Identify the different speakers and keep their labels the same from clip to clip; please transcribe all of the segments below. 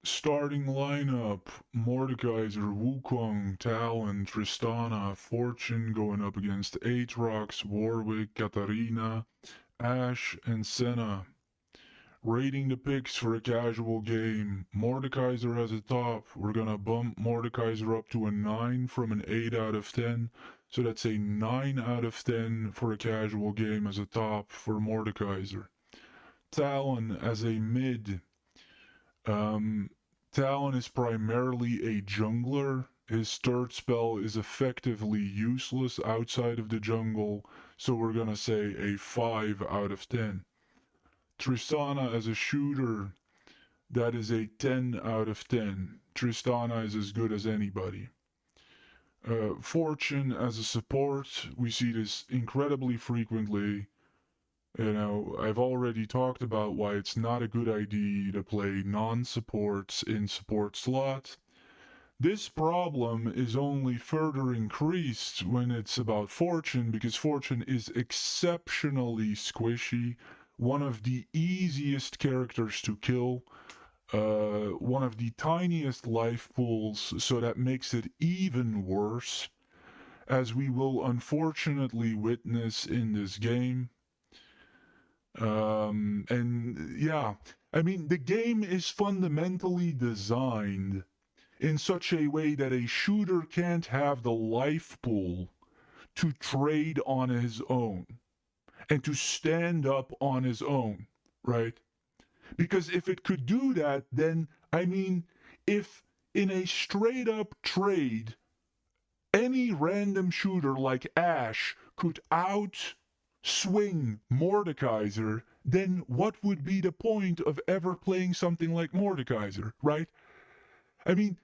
Speaker 1: Starting lineup: Mordekaiser, Wukong, Talon, Tristana, Fortune going up against Aatrox, Warwick, Katarina, Ashe, and Senna. Rating the picks for a casual game: Mordekaiser as a top. We're gonna bump Mordekaiser up to a 9 from an 8 out of 10. So that's a 9 out of 10 for a casual game as a top for Mordekaiser. Talon as a mid. Um, Talon is primarily a jungler. His third spell is effectively useless outside of the jungle, so we're gonna say a 5 out of 10. Tristana as a shooter, that is a 10 out of 10. Tristana is as good as anybody. Fortune as a support, we see this incredibly frequently. I've already talked about why it's not a good idea to play non-supports in support slot. This problem is only further increased when it's about Fortune, because Fortune is exceptionally squishy, one of the easiest characters to kill, one of the tiniest life pools, so that makes it even worse, as we will unfortunately witness in this game. And yeah, I mean, the game is fundamentally designed in such a way that a shooter can't have the life pool to trade on his own and to stand up on his own, right? Because if it could do that, then, I mean, if in a straight up trade, any random shooter like Ashe could outswing Mordekaiser, then what would be the point of ever playing something like Mordekaiser, right? I mean,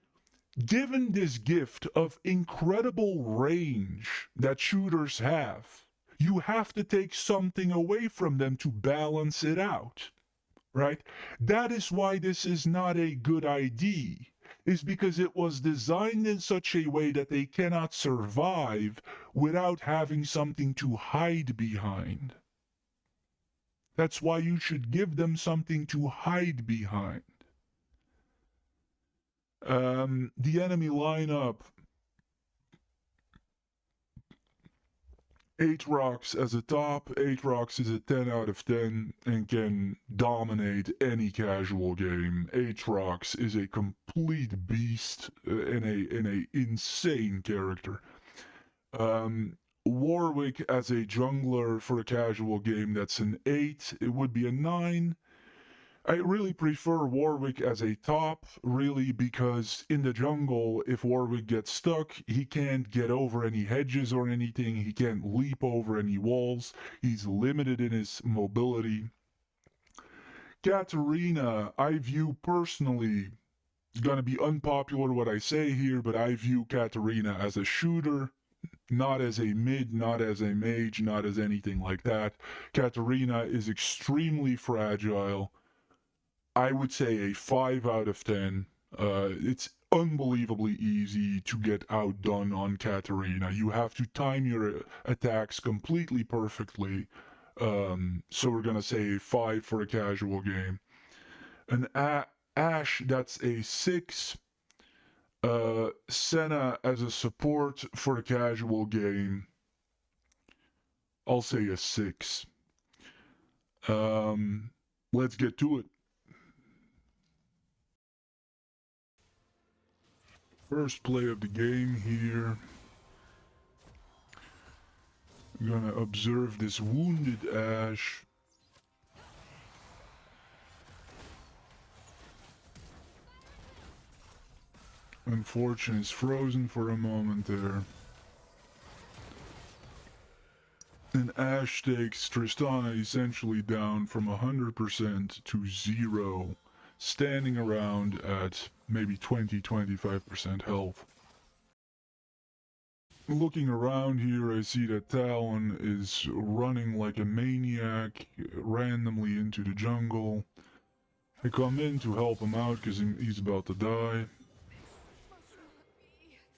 Speaker 1: given this gift of incredible range that shooters have, you have to take something away from them to balance it out, right? That is why this is not a good idea, is because it was designed in such a way that they cannot survive without having something to hide behind. That's why you should give them something to hide behind. The enemy lineup: Aatrox as a top. Aatrox is a 10 out of 10 and can dominate any casual game. Aatrox is a complete beast and a insane character. Warwick as a jungler for a casual game, that's an 8. It would be a 9. I really prefer Warwick as a top, really, because in the jungle, if Warwick gets stuck, he can't get over any hedges or anything, he can't leap over any walls, he's limited in his mobility. Katarina, I view personally, it's gonna be unpopular what I say here, but I view Katarina as a shooter, not as a mid, not as a mage, not as anything like that. Katarina is extremely fragile. I would say a 5 out of 10. It's unbelievably easy to get outdone on Katarina. You have to time your attacks completely perfectly. So we're gonna say a 5 for a casual game. An Ashe, that's a 6. Senna as a support for a casual game, I'll say a 6. Let's get to it. First play of the game here. I'm gonna observe this wounded Ashe. Unfortunate, is frozen for a moment there. And Ashe takes Tristana essentially down from 100% to 0, standing around at maybe 20-25% health. Looking around here, I see that Talon is running like a maniac randomly into the jungle. I come in to help him out because he's about to die.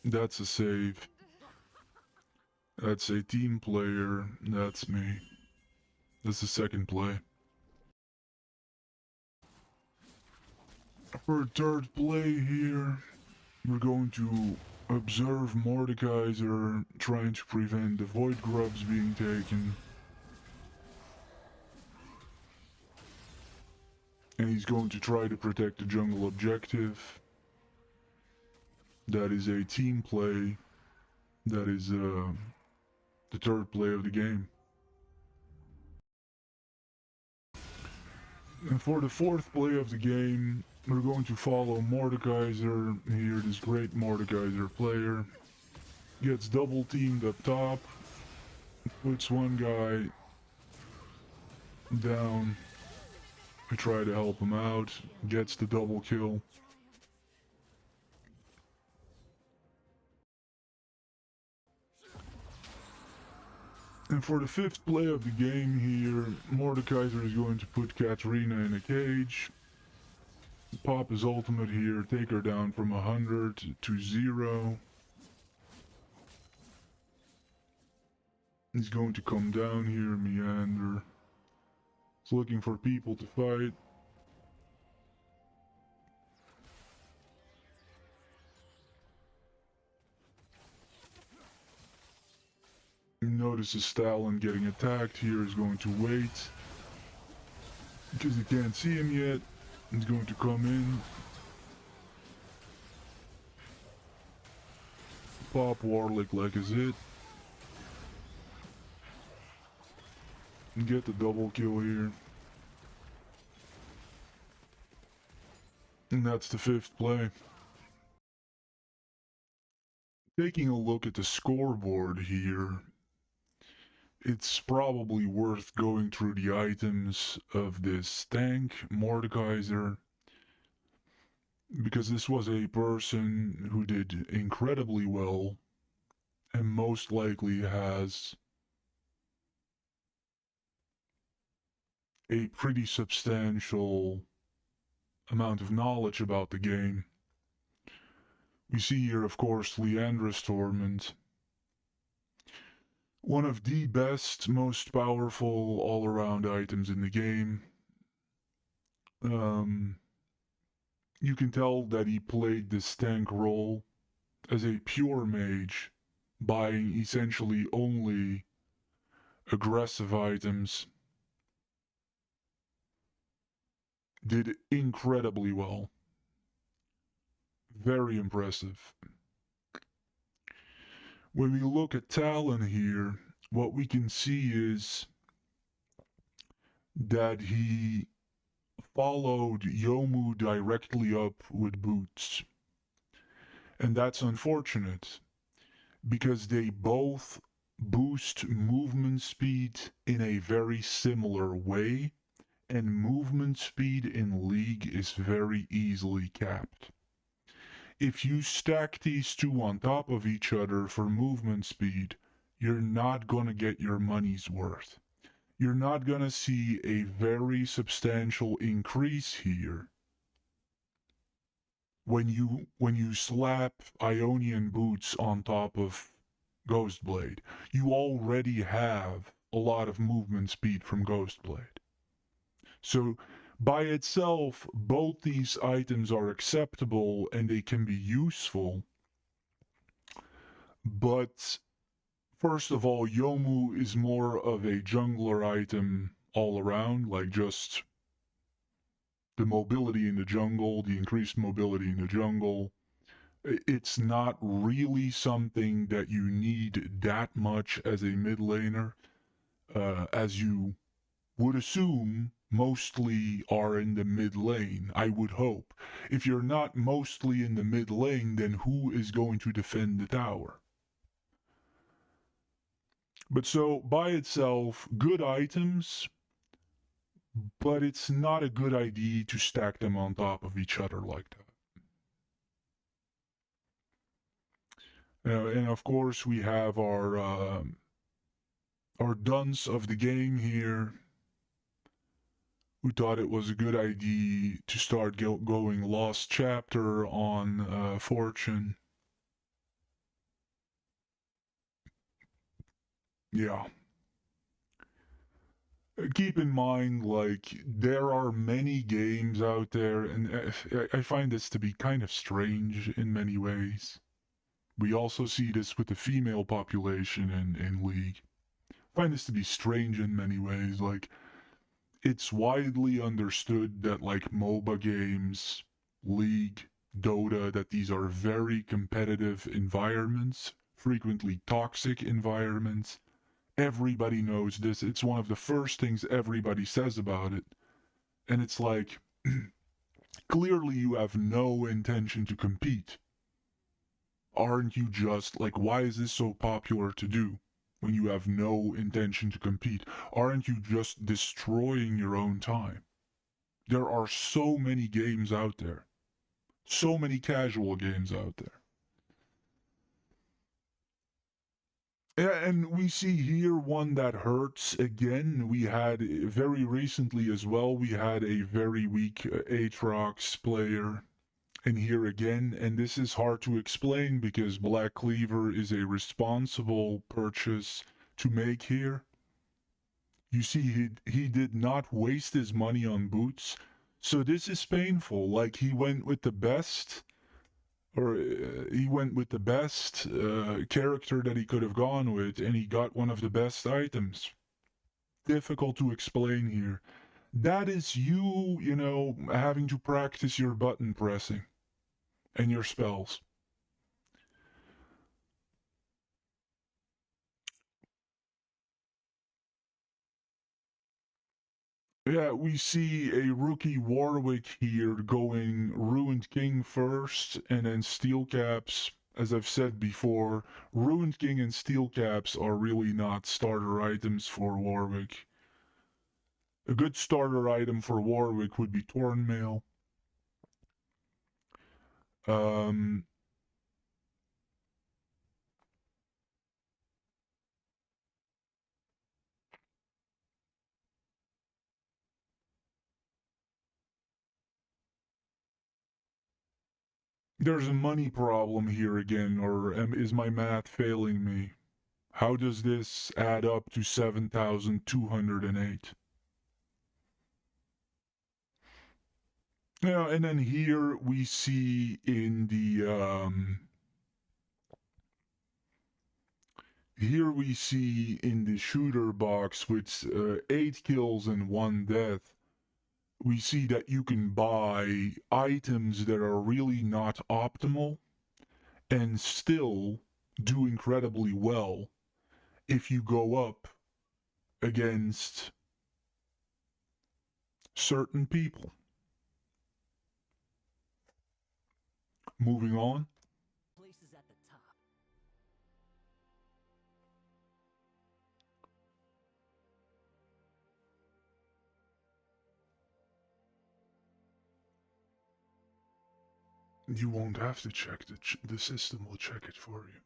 Speaker 1: That's a save. That's a team player. That's me. That's the second play. For third play here, we're going to observe Mordekaiser trying to prevent the Void Grubs being taken. And he's going to try to protect the jungle objective. That is a team play. That is the third play of the game. And for the fourth play of the game, we're going to follow Mordekaiser here, this great Mordekaiser player. Gets double teamed up top, puts one guy down. We try to help him out, gets the double kill. And for the fifth play of the game here, Mordekaiser is going to put Katarina in a cage. Pop his ultimate here, take her down from 100 to 0. He's going to come down here, meander. He's looking for people to fight. Notices Stalin getting attacked here, is going to wait. Because he can't see him yet. He's going to come in. Pop Warlick like is it. And get the double kill here. And that's the fifth play. Taking a look at the scoreboard here, it's probably worth going through the items of this tank, Mordekaiser, because this was a person who did incredibly well and most likely has a pretty substantial amount of knowledge about the game. We see here, of course, Leandra's Torment. One of the best, most powerful all-around items in the game. You can tell that he played this tank role as a pure mage, buying essentially only aggressive items. Did incredibly well. Very impressive. When we look at Talon here, what we can see is that he followed Yomu directly up with boots. And that's unfortunate, because they both boost movement speed in a very similar way, and movement speed in League is very easily capped. If you stack these two on top of each other for movement speed, you're not gonna get your money's worth. You're not gonna see a very substantial increase here. When you slap Ionian boots on top of Ghostblade, you already have a lot of movement speed from Ghostblade. So by itself, both these items are acceptable and they can be useful. But first of all, Yomu is more of a jungler item all around, like just the mobility in the jungle, the increased mobility in the jungle. It's not really something that you need that much as a mid laner, as you would assume mostly are in the mid lane, I would hope. If you're not mostly in the mid lane, then who is going to defend the tower? But so, by itself, good items, but it's not a good idea to stack them on top of each other like that. And of course, we have our dunce of the game here, who thought it was a good idea to start going Lost Chapter on Fortune. Yeah. keep in mind, like, there are many games out there, and I find this to be kind of strange in many ways. We also see this with the female population in League. I find this to be strange in many ways. Like, it's widely understood that, like, MOBA games, League, Dota, that these are very competitive environments, frequently toxic environments. Everybody knows this. It's one of the first things everybody says about it. And it's like, clearly you have no intention to compete. Aren't you just, like, why is this so popular to do when you have no intention to compete? Aren't you just destroying your own time? There are so many games out there. So many casual games out there. Yeah, and we see here one that hurts again. We had very recently as well, we had a very weak Aatrox player. And here again, and this is hard to explain because Black Cleaver is a responsible purchase to make here. You see, he did not waste his money on boots. So this is painful. Like, he went with the best, or he went with the best character that he could have gone with, and he got one of the best items. Difficult to explain here. That is you, having to practice your button pressing and your spells. Yeah, we see a rookie Warwick here going Ruined King first, and then Steel Caps. As I've said before, Ruined King and Steel Caps are really not starter items for Warwick. A good starter item for Warwick would be Tornmail. Um, there's a money problem here again, or is my math failing me? How does this add up to 7,208? Yeah, and then here we see in the shooter box with 8 kills and 1 death, we see that you can buy items that are really not optimal and still do incredibly well if you go up against certain people. Moving on.
Speaker 2: Places at the top.
Speaker 1: You won't have to check the system will check it for you.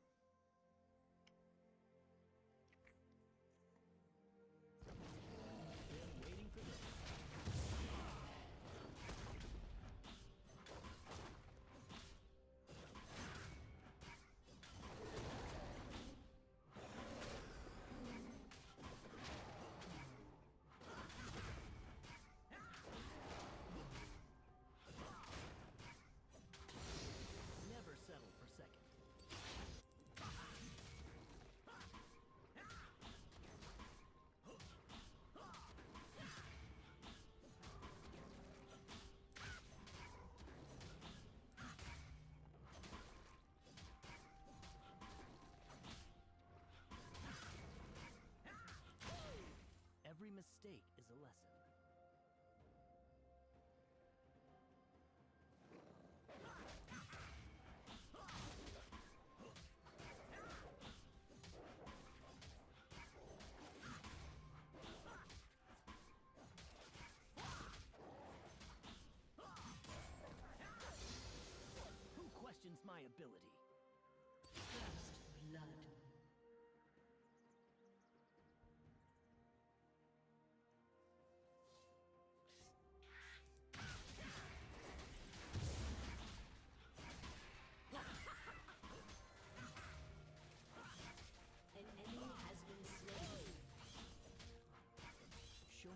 Speaker 2: Never settle for second. Every mistake is a lesson. Who questions my ability?
Speaker 3: First blood. An enemy has been slain.
Speaker 2: Show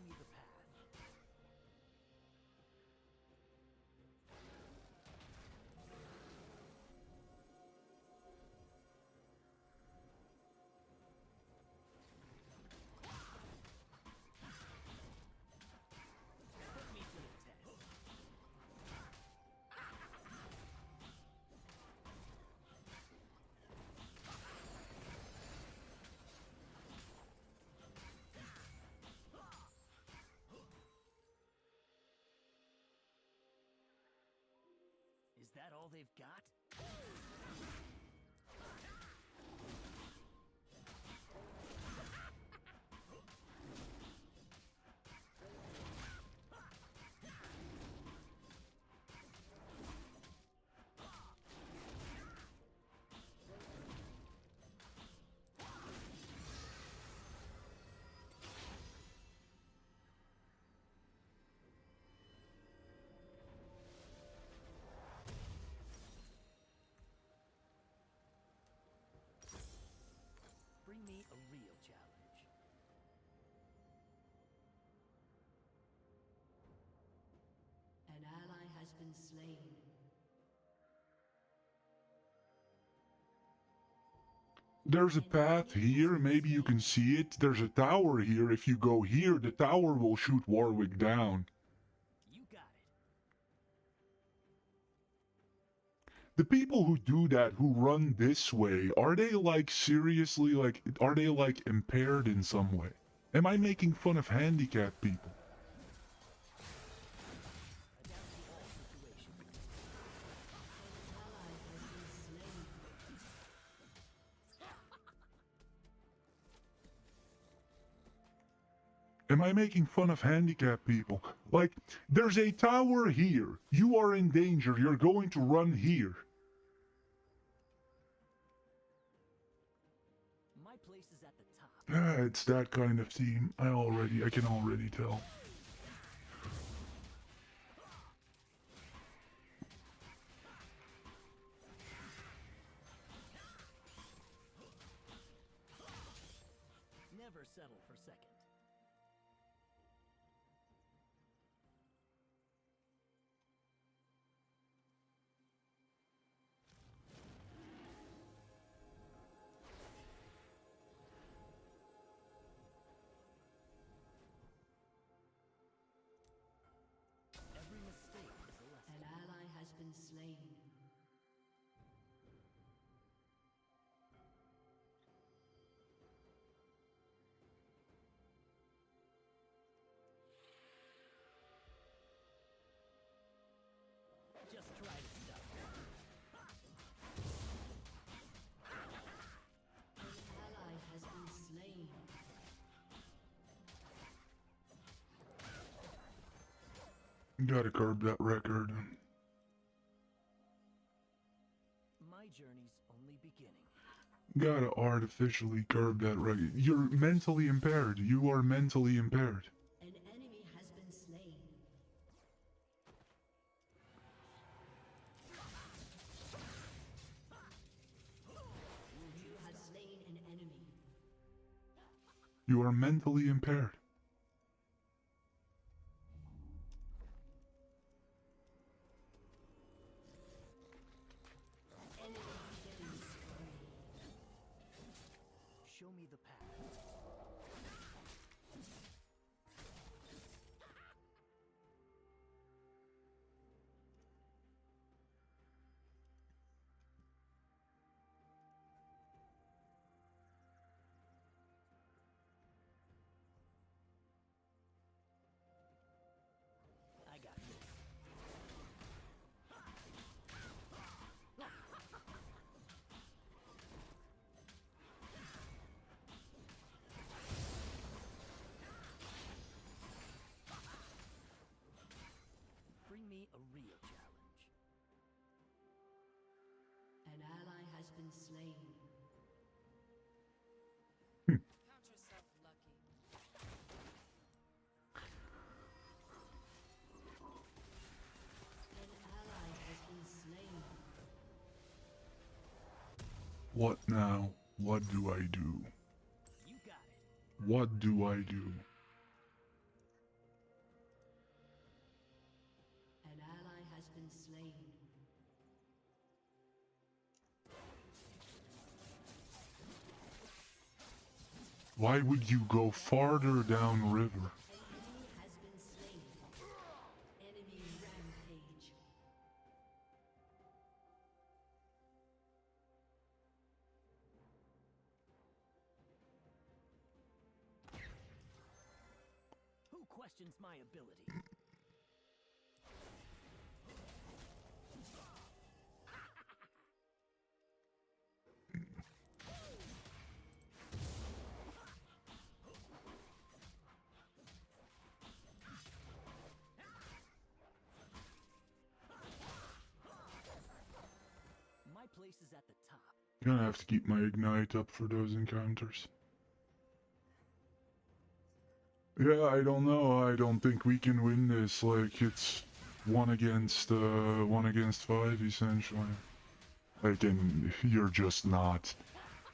Speaker 2: Is that all they've got? Bring me a real challenge.
Speaker 3: An ally has been slain.
Speaker 1: There's a path here, maybe you can see it. There's a tower here. If you go here, the tower will shoot Warwick down.
Speaker 2: You got it.
Speaker 1: The people who do that, who run this way, are they like seriously, like, are they like impaired in some way? Am I making fun of handicapped people?
Speaker 2: Adapt to all situations.
Speaker 3: An ally has been slain.
Speaker 1: Am I making fun of handicapped people? Like, there's a tower here. You are in danger. You're going to run here.
Speaker 2: My place is at the top.
Speaker 1: Ah, it's that kind of team. I can already tell.
Speaker 2: Never settle for second. Every mistake is a lesson.
Speaker 3: An ally has been slain.
Speaker 2: Just try to stop.
Speaker 3: An ally has been slain.
Speaker 1: Gotta curb that record.
Speaker 2: My journey's only beginning.
Speaker 1: Gotta artificially curb that record. You're mentally impaired. You are mentally impaired.
Speaker 3: An enemy has been slain. You have slain an enemy.
Speaker 1: You are mentally impaired.
Speaker 3: Enemy killing spree.
Speaker 2: Show me the path. I got this. Bring me a real challenge.
Speaker 3: An ally has been slain.
Speaker 4: Count yourself lucky.
Speaker 3: An ally has been slain.
Speaker 1: What now? What do I do?
Speaker 2: You got it.
Speaker 1: What do I do?
Speaker 3: An ally has been slain.
Speaker 1: Why would you go farther downriver?
Speaker 3: An enemy has been slain. Enemy rampage.
Speaker 2: Who questions my ability? place is at the top.
Speaker 1: Gonna have to keep my ignite up for those encounters. Yeah, I don't know. I don't think we can win this. Like, it's one against five, essentially. Like, and you're just not.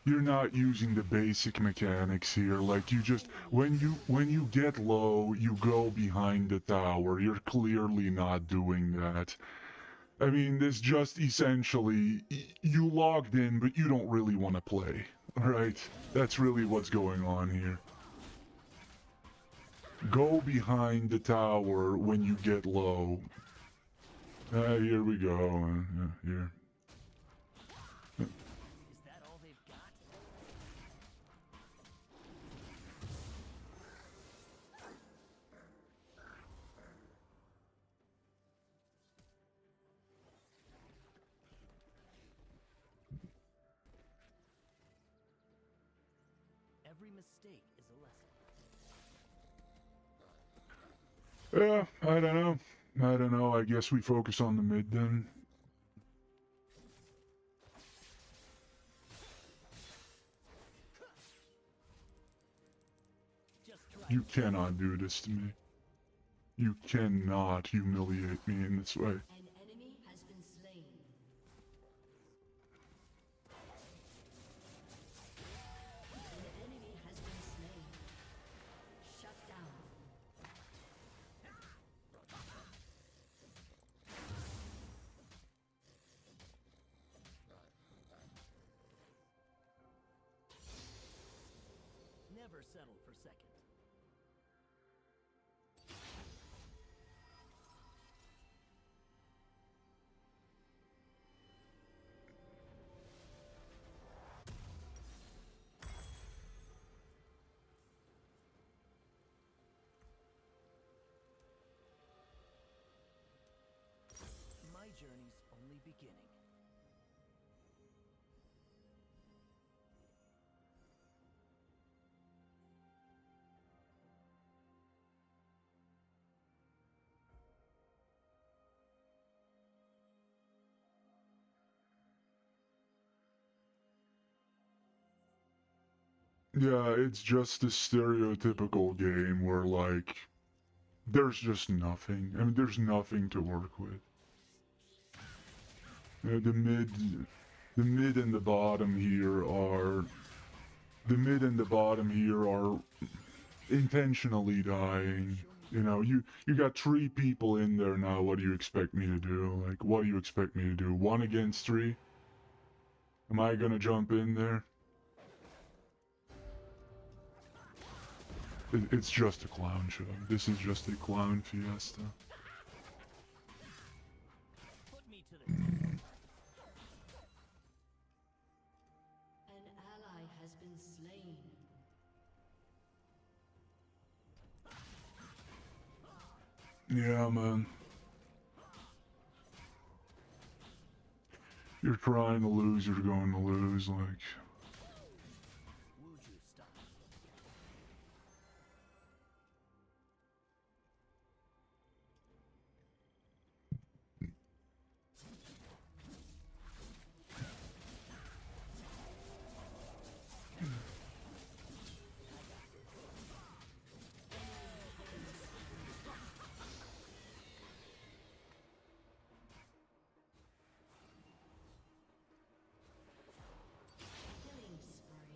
Speaker 1: You're not using the basic mechanics here. Like, you just, when you get low, you go behind the tower. You're clearly not doing that. I mean, this just essentially, you logged in, but you don't really want to play. Alright? That's really what's going on here. Go behind the tower when you get low. Here we go. Here.
Speaker 2: Is that all they've got? Every mistake is a lesson.
Speaker 1: Yeah, I don't know. I don't know. I guess we focus on the mid then.
Speaker 2: Just try.
Speaker 1: You cannot do this to me. You cannot humiliate me in this way.
Speaker 3: An enemy has been slain. An enemy has been slain. Shut down.
Speaker 2: Never settle for second. My journey's only beginning.
Speaker 1: Yeah, it's just a stereotypical game where, like, there's just nothing. I mean, there's nothing to work with. The mid and the bottom here are... The mid and the bottom here are intentionally dying. You know, you got 3 people in there now. What do you expect me to do? Like, what do you expect me to do? 1 against 3? Am I gonna jump in there? It's just a clown show. This is just a clown fiesta.
Speaker 2: Put me to the test.
Speaker 3: An ally has been slain.
Speaker 1: Yeah, man. You're trying to lose, you're going to lose, like...
Speaker 2: Wuju style.
Speaker 3: Killing spree.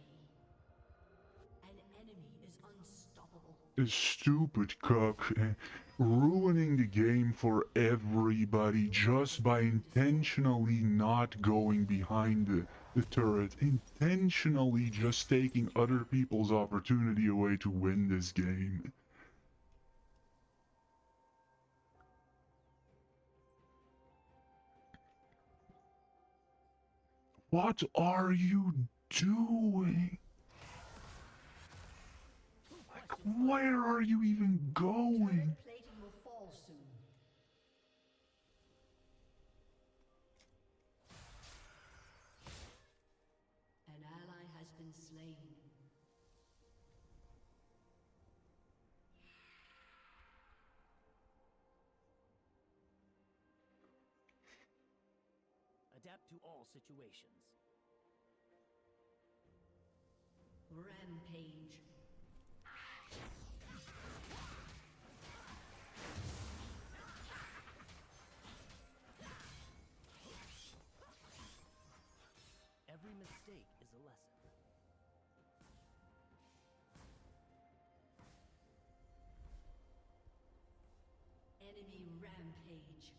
Speaker 3: An enemy is unstoppable.
Speaker 1: This stupid cuck ruining the game for everybody just by intentionally not going behind the turret. Intentionally just taking other people's opportunity away to win this game. What are you doing? Like, where are you even going?
Speaker 3: Turret plating will fall soon. An ally has been slain.
Speaker 2: adapt to all situations.
Speaker 3: Rampage.
Speaker 2: Every mistake is a lesson.
Speaker 3: Enemy rampage.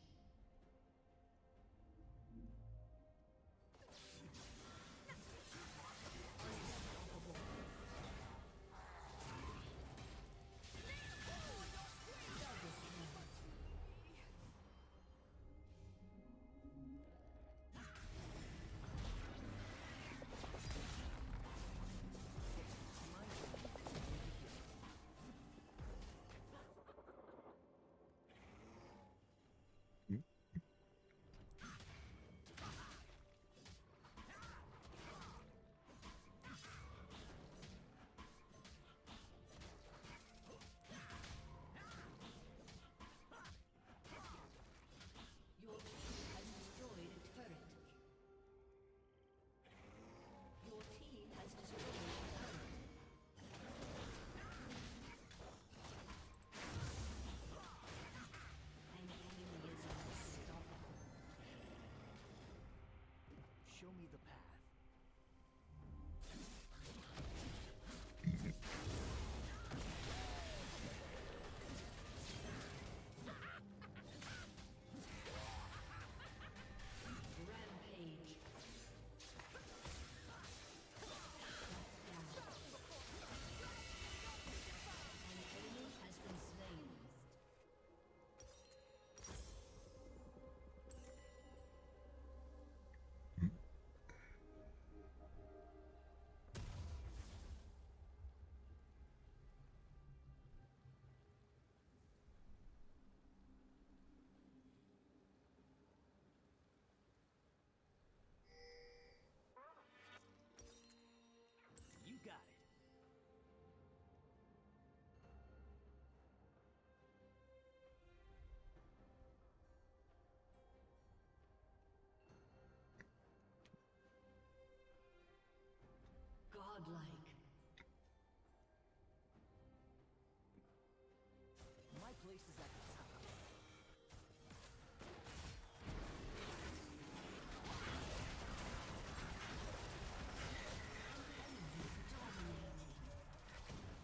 Speaker 3: Your team has destroyed a turret. Your team has destroyed a turret. An enemy is unstoppable.
Speaker 2: Show me the path.
Speaker 3: Rampage. An enemy has been slain.
Speaker 2: You got it.
Speaker 3: Godlike.
Speaker 2: My place is at the top.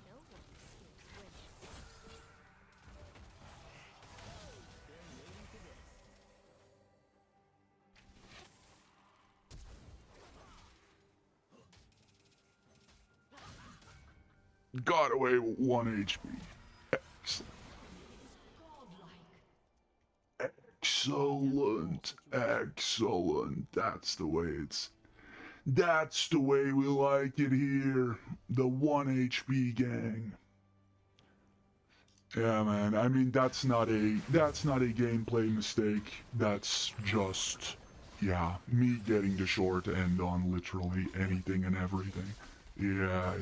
Speaker 4: No one escapes winning.
Speaker 2: Been waiting for this.
Speaker 1: Got away with 1 HP. Excellent.
Speaker 3: Godlike.
Speaker 1: Excellent. Excellent. That's the way we like it here. The 1 HP gang. Yeah, man. I mean, that's not a gameplay mistake. That's just, yeah, me getting the short end on literally anything and everything. Yeah.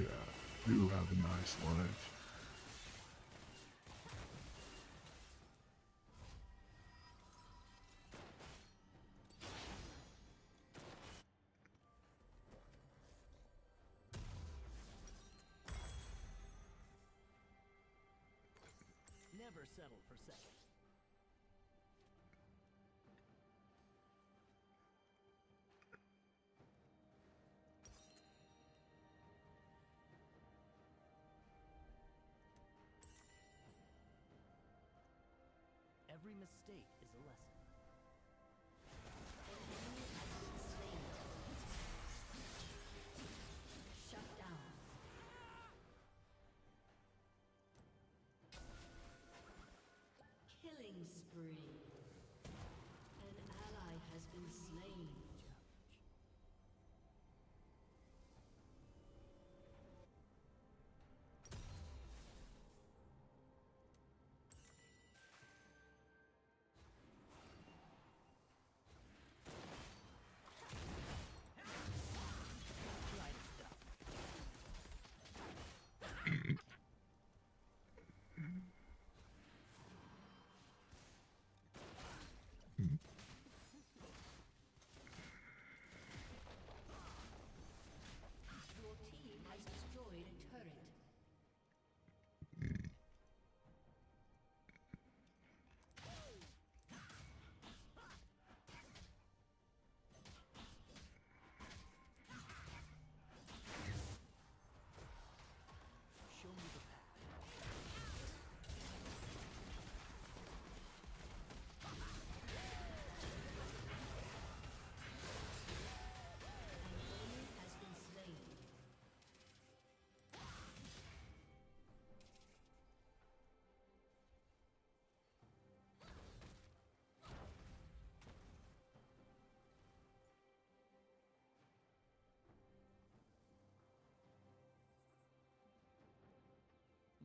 Speaker 1: You have a nice life.
Speaker 2: Never settle for second. Every mistake is a lesson.
Speaker 3: An enemy has been slain. Shut down. Killing spree. An ally has been slain.
Speaker 2: Try to stop.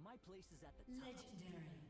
Speaker 2: My place is at the top.
Speaker 3: Legendary.